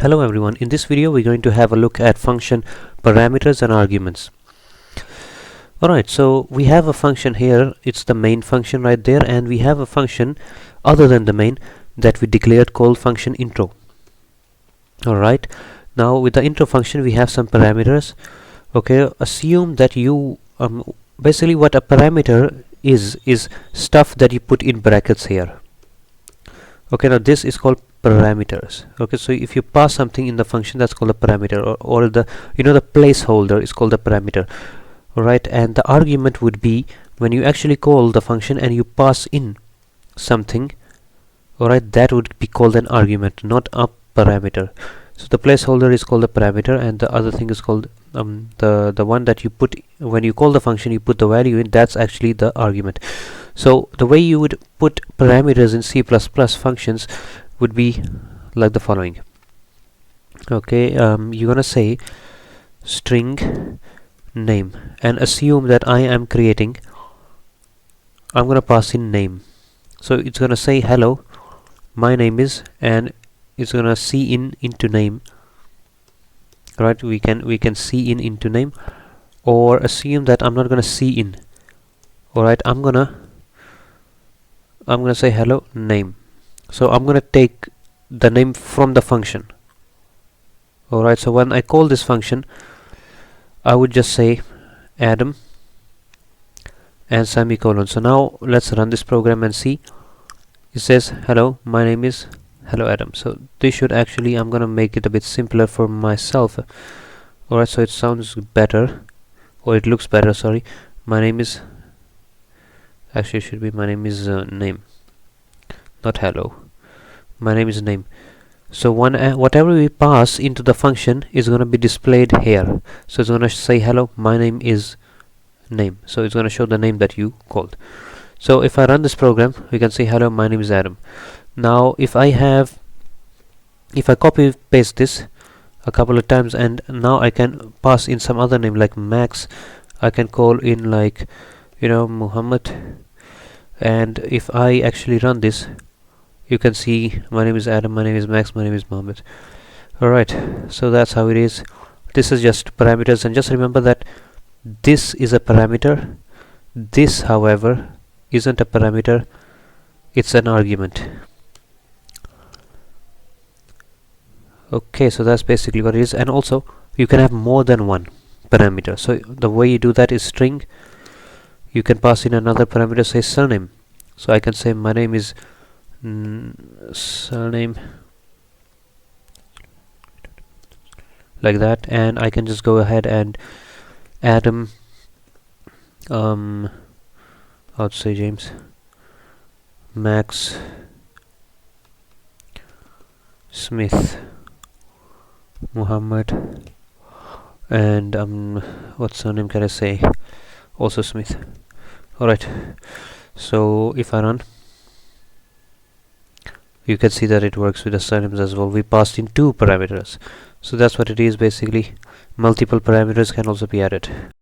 Hello everyone, in this video we're going to have a look at function parameters and arguments. Alright, so we have a function here, it's the main function right there, and we have a function other than the main that we declared called function intro. Alright, now with the intro function we have some parameters. Okay, assume that you basically what a parameter is stuff that you put in brackets here. Okay, now this is called parameters. Okay, so if you pass something in the function, that's called a parameter, or the the placeholder is called a parameter. Alright, and the argument would be when you actually call the function and you pass in something, alright, that would be called an argument, not a parameter. So the placeholder is called a parameter, and the other thing is called the one that you put when you call the function, you put the value in, that's actually the argument. So the way you would put parameters in C++ functions would be like the following. Okay, you're gonna say string name and assume that I'm gonna pass in name. So it's gonna say hello, my name is, and it's gonna see into name. Right, we can see into name, or assume that I'm not gonna see in. Alright, I'm gonna say hello name. So I'm gonna take the name from the function. Alright, so when I call this function, I would just say Adam and semicolon. So now let's run this program and see. It says hello, my name is hello Adam. So this should actually, I'm gonna make it a bit simpler for myself. Alright, so it sounds better, or it looks better, sorry. My name is, actually it should be my name is name, not hello. My name is name. So whatever we pass into the function is going to be displayed here. So it's going to say hello, my name is name. So it's going to show the name that you called. So if I run this program, we can say hello, my name is Adam. Now if I copy paste this a couple of times, and now I can pass in some other name like Max. I can call in like Muhammad, and if I actually run this, you can see my name is Adam, my name is Max, my name is Mohammed. Alright, so that's how it is. This is just parameters, and just remember that this is a parameter. This, however, isn't a parameter, it's an argument. Okay, so that's basically what it is. And also you can have more than one parameter. So the way you do that is string. You can pass in another parameter, say surname. So I can say my name is surname, like that, and I can just go ahead and Adam, I'd say James, Max, Smith, Muhammad, and what surname can I say? Also Smith. Alright, so if I run, you can see that it works with the surnames as well. We passed in two parameters. So that's what it is basically. Multiple parameters can also be added.